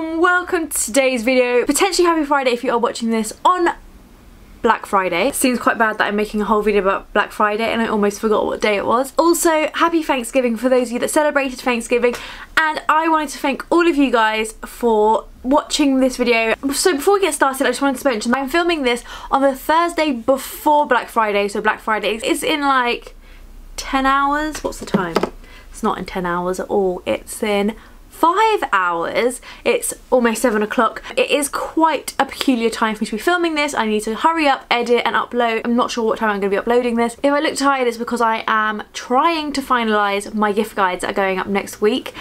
and welcome to today's video. Potentially happy Friday if you are watching this on Black Friday. It seems quite bad that I'm making a whole video about Black Friday and I almost forgot what day it was. Also, happy Thanksgiving for those of you that celebrated Thanksgiving, and I wanted to thank all of you guys for watching this video. So before we get started, I just wanted to mention I'm filming this on the Thursday before Black Friday, so Black Friday is in like 10 hours. What's the time? It's not in 10 hours at all. It's in 5 hours. It's almost 7 o'clock. It is quite a peculiar time for me to be filming this. I need to hurry up, edit and upload. I'm not sure what time I'm going to be uploading this. If I look tired, it's because I am trying to finalise my gift guides that are going up next week.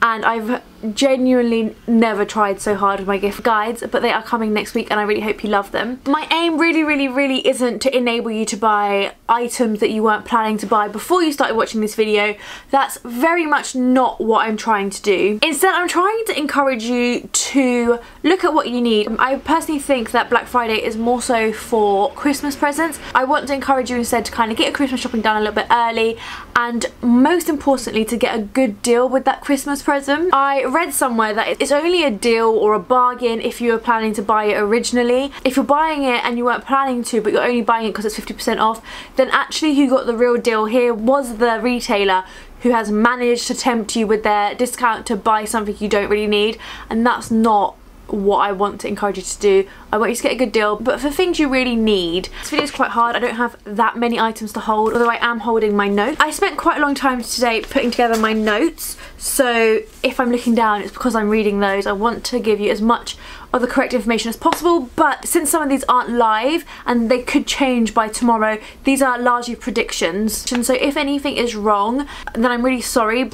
And I've genuinely never tried so hard with my gift guides, but they are coming next week and I really hope you love them. My aim really isn't to enable you to buy items that you weren't planning to buy before you started watching this video. That's very much not what I'm trying to do. Instead, I'm trying to encourage you to look at what you need. I personally think that Black Friday is more so for Christmas presents. I want to encourage you instead to kind of get your Christmas shopping done a little bit early, and most importantly to get a good deal with that Christmas present. I read somewhere that it's only a deal or a bargain if you were planning to buy it originally. If you're buying it and you weren't planning to, but you're only buying it because it's 50% off, then actually who got the real deal here was the retailer who has managed to tempt you with their discount to buy something you don't really need, and that's not what I want to encourage you to do. I want you to get a good deal, but for things you really need. This video is quite hard. I don't have that many items to hold, although I am holding my notes. I spent quite a long time today putting together my notes, so if I'm looking down, it's because I'm reading those. I want to give you as much of the correct information as possible, but since some of these aren't live and they could change by tomorrow, these are largely predictions. And so if anything is wrong, then I'm really sorry,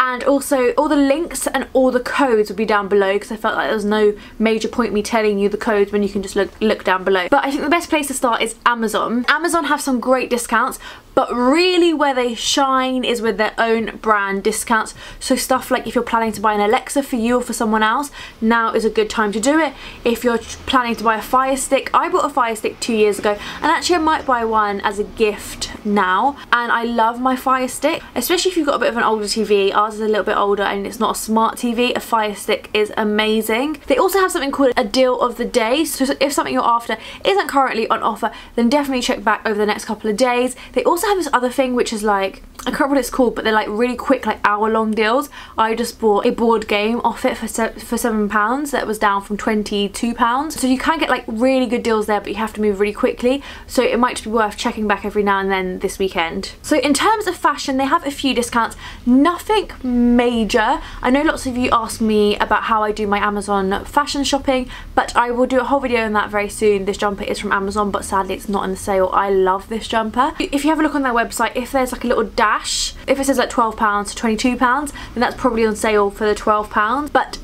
and also all the links and all the codes will be down below because I felt like there was no major point me telling you the codes when you can just look down below. But I think the best place to start is Amazon. Amazon have some great discounts, but really where they shine is with their own brand discounts. So stuff like if you're planning to buy an Alexa for you or for someone else, now is a good time to do it. If you're planning to buy a Fire Stick, I bought a Fire Stick 2 years ago, and actually I might buy one as a gift now, and I love my Fire Stick, especially if you've got a bit of an older TV. Ours is a little bit older and it's not a smart TV. A Fire Stick is amazing. They also have something called a deal of the day, so if something you're after isn't currently on offer, then definitely check back over the next couple of days. They also have this other thing which is like, I can't remember what it's called, but they're like really quick, like hour-long deals. I just bought a board game off it for £7 that was down from £22. So you can get like really good deals there, but you have to move really quickly. So it might just be worth checking back every now and then this weekend. So in terms of fashion, they have a few discounts, nothing major. I know lots of you ask me about how I do my Amazon fashion shopping, but I will do a whole video on that very soon. This jumper is from Amazon, but sadly it's not in the sale. I love this jumper. If you have a look on their website, if there's like a little dash, if it says like £12 to £22, then that's probably on sale for the £12, but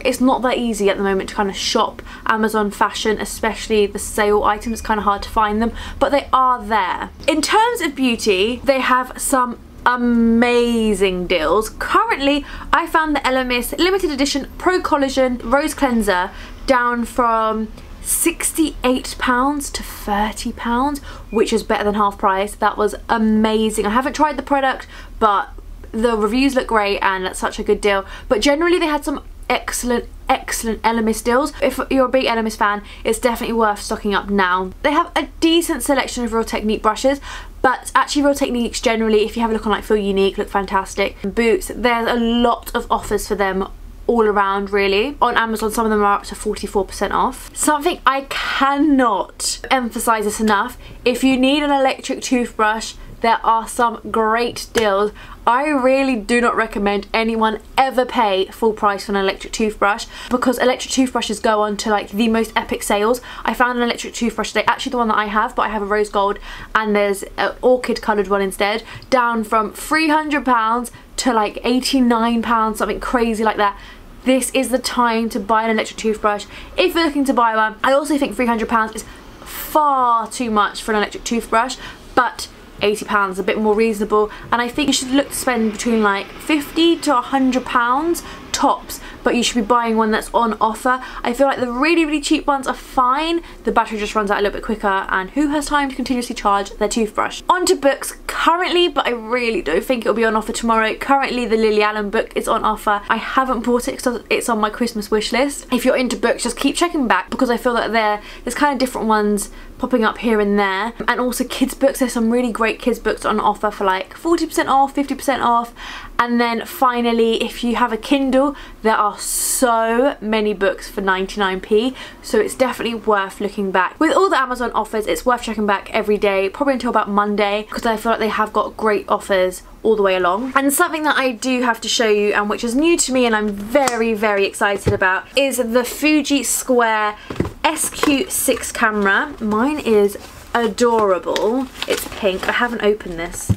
it's not that easy at the moment to kind of shop Amazon fashion, especially the sale items. It's kind of hard to find them, but they are there. In terms of beauty, they have some amazing deals. Currently, I found the Elemis limited edition Pro Collagen Rose Cleanser down from £68 to £30, which is better than half price. That was amazing. I haven't tried the product, but the reviews look great and that's such a good deal. But generally they had some excellent Elemis deals. If you're a big Elemis fan, it's definitely worth stocking up now. They have a decent selection of Real Technique brushes, but actually Real Techniques generally, if you have a look on like Feel Unique, look fantastic. Boots, there's a lot of offers for them all around really. On Amazon, some of them are up to 44% off. Something I cannot emphasize this enough, if you need an electric toothbrush, there are some great deals. I really do not recommend anyone ever pay full price for an electric toothbrush, because electric toothbrushes go on to like the most epic sales. I found an electric toothbrush today, actually the one that I have, but I have a rose gold and there's an orchid coloured one instead, down from £300 to like £89, something crazy like that. This is the time to buy an electric toothbrush if you're looking to buy one. I also think £300 is far too much for an electric toothbrush, but £80 a bit more reasonable, and I think you should look to spend between like £50 to £100 tops but you should be buying one that's on offer. I feel like the really cheap ones are fine. The battery just runs out a little bit quicker, and who has time to continuously charge their toothbrush? On to books currently, but I really don't think it'll be on offer tomorrow. Currently the Lily Allen book is on offer. I haven't bought it because it's on my Christmas wish list. If you're into books, just keep checking back, because I feel that there's kind of different ones popping up here and there. And also kids books, there's some really great kids books on offer for like 40% off, 50% off. And then finally, if you have a Kindle, there are so many books for 99p, so it's definitely worth looking back. With all the Amazon offers, it's worth checking back every day, probably until about Monday, because I feel like they have got great offers all the way along. And something that I do have to show you, and which is new to me and I'm very excited about, is the Fuji Square SQ6 camera. Mine is adorable. It's pink. I haven't opened this.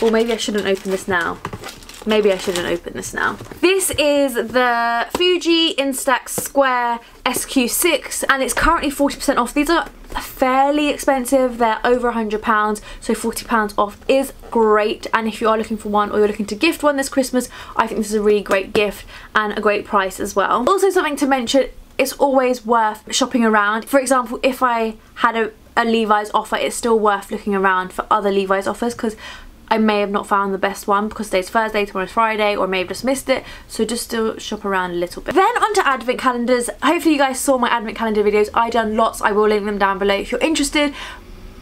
Or maybe I shouldn't open this now. Maybe I shouldn't open this now. This is the Fuji Instax Square SQ6, and it's currently 40% off. These are fairly expensive. They're over £100, so £40 off is great. And if you are looking for one, or you're looking to gift one this Christmas, I think this is a really great gift and a great price as well. Also, something to mention, it's always worth shopping around. For example, if I had a Levi's offer, it's still worth looking around for other Levi's offers, because I may have not found the best one because today's Thursday, tomorrow's Friday, or may have just missed it, so just still shop around a little bit. Then on to advent calendars. Hopefully you guys saw my advent calendar videos. I done lots. I will link them down below if you're interested.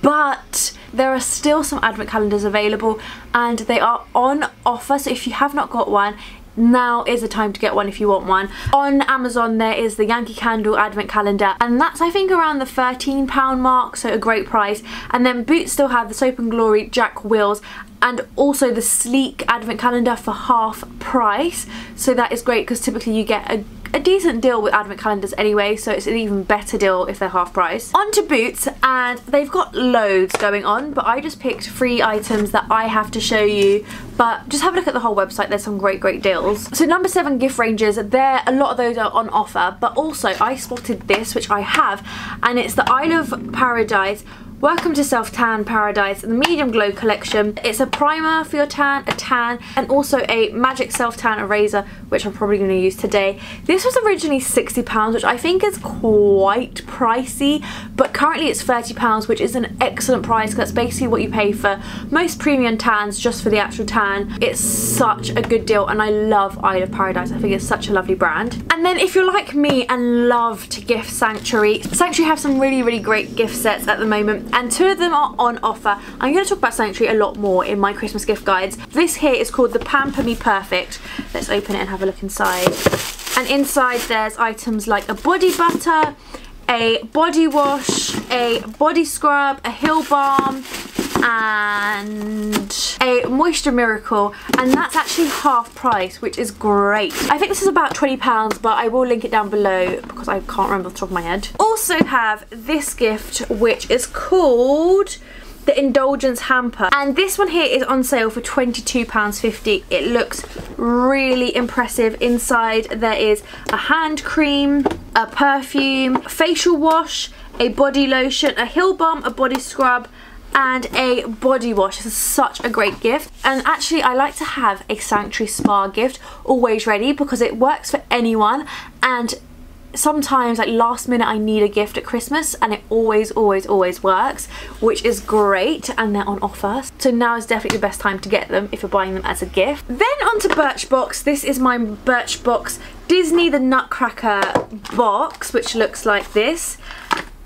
But there are still some advent calendars available, and they are on offer, so if you have not got one, now is the time to get one if you want one. On Amazon there is the Yankee Candle advent calendar, and that's I think around the £13 mark, so a great price. And then Boots still have the Soap and Glory Jack Wills, and also the Sleek advent calendar for half price, so that is great because typically you get a decent deal with advent calendars anyway, so it's an even better deal if they're half price. On to Boots, and they've got loads going on, but I just picked 3 items that I have to show you, but just have a look at the whole website. There's some great deals. So number 7 gift ranges, there a lot of those are on offer, but also I spotted this, which I have, and it's the Isle of Paradise Welcome to Self Tan Paradise, the Medium Glow collection. It's a primer for your tan, a tan, and also a Magic Self Tan Eraser, which I'm probably going to use today. This was originally £60, which I think is quite pricey, but currently it's £30, which is an excellent price because that's basically what you pay for most premium tans just for the actual tan. It's such a good deal, and I love Isle of Paradise. I think it's such a lovely brand. And then if you're like me and love to gift Sanctuary have some really great gift sets at the moment, and 2 of them are on offer. I'm going to talk about Sanctuary a lot more in my Christmas gift guides. This here is called the Pamper Me Perfect. Let's open it and have a look inside. And inside there's items like a body butter, a body wash, a body scrub, a Hill Balm, and a Moisture Miracle, and that's actually half price, which is great. I think this is about £20, but I will link it down below because I can't remember off the top of my head. Also have this gift, which is called the Indulgence Hamper, and this one here is on sale for £22.50. It looks really impressive. Inside there is a hand cream, a perfume, facial wash, a body lotion, a Hill Balm, a body scrub, and a body wash. This is such a great gift, and actually I like to have a Sanctuary Spa gift always ready because it works for anyone, and sometimes like last minute I need a gift at Christmas, and it always works, which is great, and they're on offer, so now is definitely the best time to get them if you're buying them as a gift. Then on to Birchbox. This is my Birchbox Disney the Nutcracker box, which looks like this.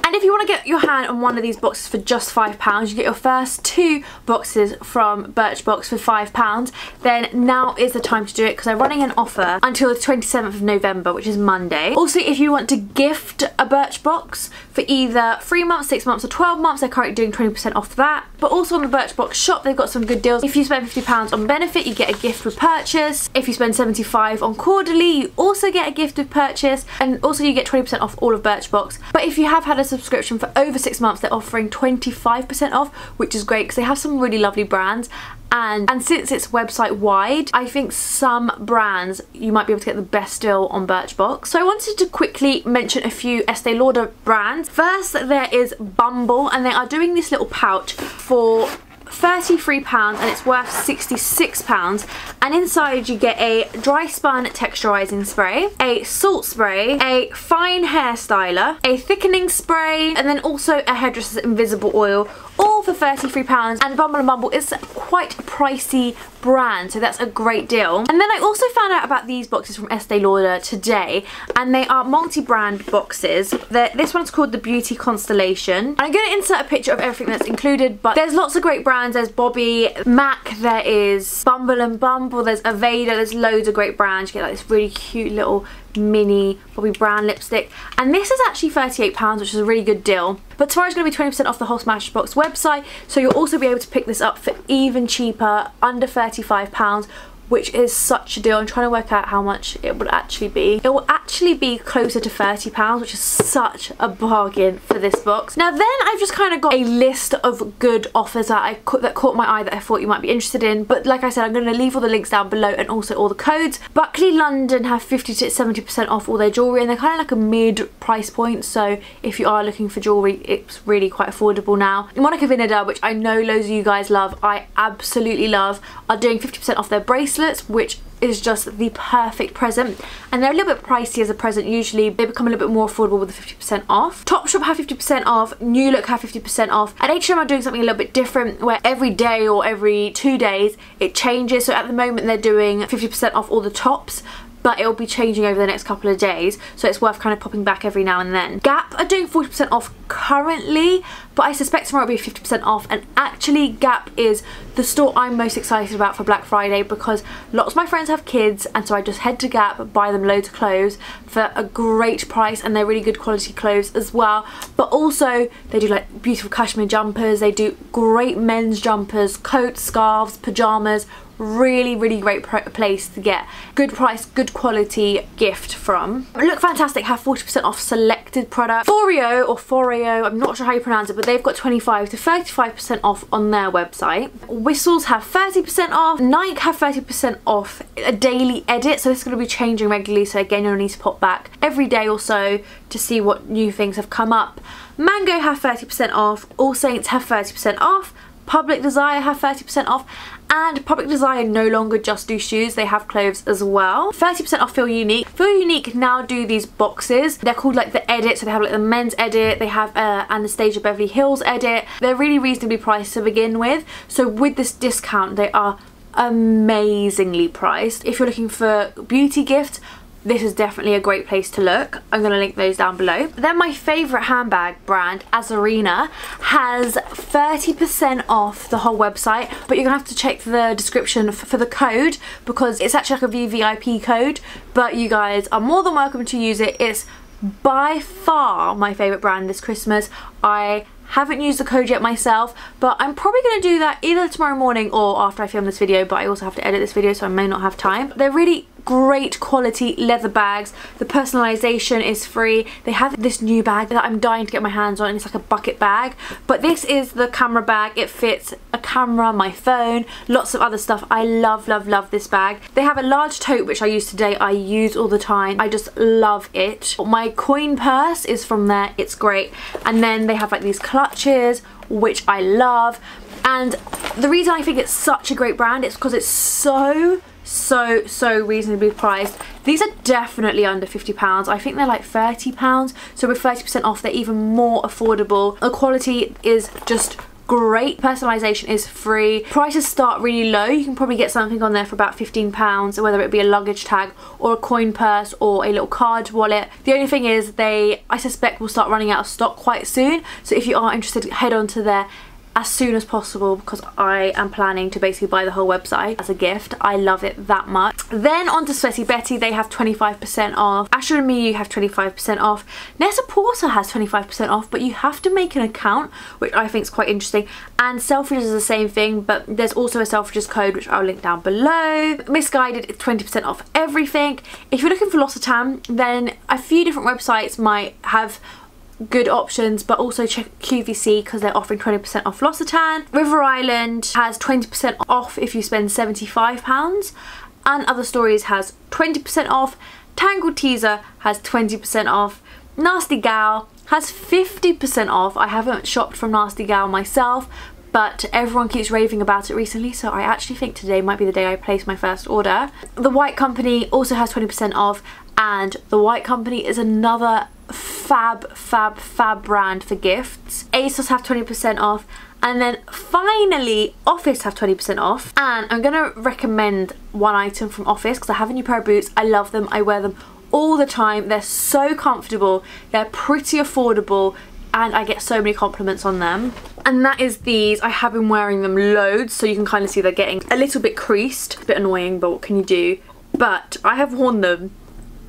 And if you want to get your hand on one of these boxes for just £5, you get your first 2 boxes from Birchbox for £5, then now is the time to do it because they're running an offer until the 27th of November, which is Monday. Also, if you want to gift a Birchbox for either 3 months, 6 months or 12 months, they're currently doing 20% off that. But also on the Birchbox shop, they've got some good deals. If you spend £50 on Benefit, you get a gift with purchase. If you spend £75 on Quarterly, you also get a gift with purchase, and also you get 20% off all of Birchbox. But if you have had a subscription for over 6 months, they're offering 25% off, which is great because they have some really lovely brands. And since it's website wide, I think some brands you might be able to get the best deal on Birchbox. So I wanted to quickly mention a few Estee Lauder brands. First there is Bumble, and they are doing this little pouch for £33 and it's worth £66, and inside you get a dry spun texturizing spray, a salt spray, a fine hair styler, a thickening spray, and then also a hairdresser's invisible oil, all for £33. And Bumble and Bumble is quite a pricey brand, so that's a great deal. And then I also found out about these boxes from Estee Lauder today, and they are multi-brand boxes. This one's called the Beauty Constellation. I'm going to insert a picture of everything that's included, but there's lots of great brands. There's Bobby, MAC, there is Bumble and Bumble, there's Aveda, there's loads of great brands. You get like this really cute little mini Bobbi Brown lipstick, and this is actually £38, which is a really good deal. But tomorrow's going to be 20% off the whole Smashbox website, so you'll also be able to pick this up for even cheaper, under £35, which is such a deal. I'm trying to work out how much it would actually be. It will actually be closer to £30, which is such a bargain for this box. Now then, I've just kind of got a list of good offers that caught my eye that I thought you might be interested in. But like I said, I'm going to leave all the links down below and also all the codes. Buckley London have 50 to 70% off all their jewellery, and they're kind of like a mid price point. So if you are looking for jewellery, it's really quite affordable now. Monica Vinader, which I know loads of you guys love, I absolutely love, are doing 50% off their bracelets, which is just the perfect present, and they're a little bit pricey as a present. Usually they become a little bit more affordable with the 50% off. Topshop have 50% off, New Look have 50% off, and H&M are doing something a little bit different where every day or every 2 days it changes. So at the moment they're doing 50% off all the tops, but it'll be changing over the next couple of days, so it's worth kind of popping back every now and then. Gap are doing 40% off currently, but I suspect tomorrow will be 50% off, and actually Gap is the store I'm most excited about for Black Friday because lots of my friends have kids, and so I just head to Gap, buy them loads of clothes for a great price, and they're really good quality clothes as well. But also they do like beautiful cashmere jumpers, they do great men's jumpers, coats, scarves, pyjamas. Really great place to get good price, good quality gift from. Look Fantastic have 40% off selected products. Foreo, I'm not sure how you pronounce it, but they've got 25 to 35% off on their website. Whistles have 30% off. Nike have 30% off a daily edit, so this is going to be changing regularly, so again you'll need to pop back every day or so to see what new things have come up. Mango have 30% off. All Saints have 30% off. Public Desire have 30% off, and Public Desire no longer just do shoes, they have clothes as well. 30% off Feel Unique. Feel Unique now do these boxes. They're called like the edit, so they have like the men's edit, they have Anastasia Beverly Hills edit. They're really reasonably priced to begin with, so with this discount they are amazingly priced. If you're looking for beauty gifts, this is definitely a great place to look. I'm going to link those down below. Then my favourite handbag brand, Azarina, has 30% off the whole website, but you're going to have to check the description for the code because it's actually like a VVIP code, but you guys are more than welcome to use it. It's by far my favourite brand this Christmas. I haven't used the code yet myself, but I'm probably going to do that either tomorrow morning or after I film this video, but I also have to edit this video so I may not have time. They're really great quality leather bags. The personalization is free. They have this new bag that I'm dying to get my hands on, and it's like a bucket bag, but this is the camera bag. It fits a camera, my phone, lots of other stuff. I love this bag. They have a large tote which I use today. I use all the time. I just love it. My coin purse is from there. It's great. And then they have like these clutches which I love, and the reason I think it's such a great brand is because it's so reasonably priced. These are definitely under £50. I think they're like £30, so with 30% off they're even more affordable. The quality is just great. Personalization is free. Prices start really low. You can probably get something on there for about £15, whether it be a luggage tag or a coin purse or a little card wallet. The only thing is I suspect will start running out of stock quite soon, so if you are interested, head on to there as soon as possible because I am planning to basically buy the whole website as a gift. I love it that much. Then on to Sweaty Betty, they have 25% off. Asher and Miyu have 25% off. Net-a-Porter has 25% off, but you have to make an account, which I think is quite interesting. And Selfridges is the same thing, but there's also a Selfridges code which I'll link down below. Misguided is 20% off everything. If you're looking for L'Occitane, then a few different websites might have good options, but also check QVC because they're offering 20% off L'Occitane. River Island has 20% off if you spend £75, and Other Stories has 20% off. Tangled Teaser has 20% off. Nasty Gal has 50% off. I haven't shopped from Nasty Gal myself, but everyone keeps raving about it recently, so I actually think today might be the day I place my first order. The White Company also has 20% off, and the White Company is another fab brand for gifts. ASOS have 20% off, and then finally Office have 20% off. And I'm gonna recommend one item from Office because I have a new pair of boots. I love them, I wear them all the time. They're so comfortable, they're pretty affordable, and I get so many compliments on them. And that is these. I have been wearing them loads, so you can kind of see they're getting a little bit creased. A bit annoying, but what can you do? But I have worn them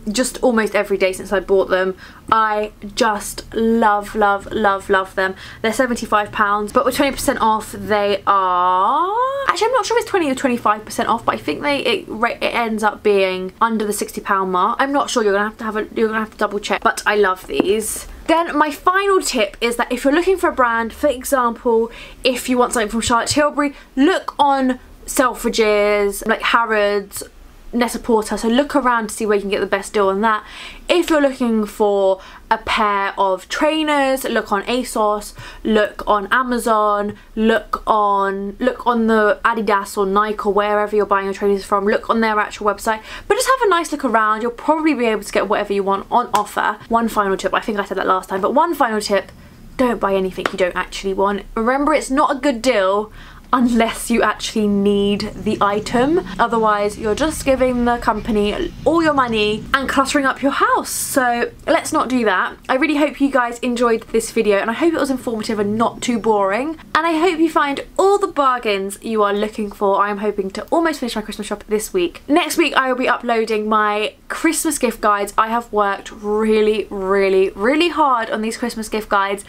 just almost every day since I bought them. I just love them. They're £75, but with 20% off they are... Actually, I'm not sure if it's 20 or 25% off, but I think it ends up being under the £60 mark. I'm not sure. You're gonna have to double check, but I love these. Then my final tip is that if you're looking for a brand, for example, if you want something from Charlotte Tilbury, look on Selfridges, like Harrods, Net-a-Porter, so look around to see where you can get the best deal on that. If you're looking for a pair of trainers, look on ASOS, look on Amazon, look on the Adidas or Nike or wherever you're buying your trainers from, look on their actual website, but just have a nice look around. You'll probably be able to get whatever you want on offer. One final tip, I think I said that last time, but one final tip, don't buy anything you don't actually want. Remember, it's not a good deal unless you actually need the item. Otherwise, you're just giving the company all your money and cluttering up your house. So let's not do that. I really hope you guys enjoyed this video, and I hope it was informative and not too boring. And I hope you find all the bargains you are looking for. I'm hoping to almost finish my Christmas shop this week. Next week, I will be uploading my Christmas gift guides. I have worked really hard on these Christmas gift guides.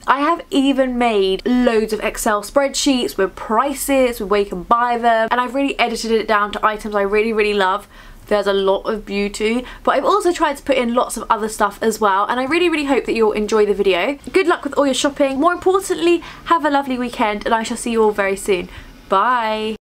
I have even made loads of Excel spreadsheets with prices, with where you can buy them, and I've really edited it down to items I really love. There's a lot of beauty, but I've also tried to put in lots of other stuff as well, and I really hope that you'll enjoy the video. Good luck with all your shopping. More importantly, have a lovely weekend, and I shall see you all very soon. Bye!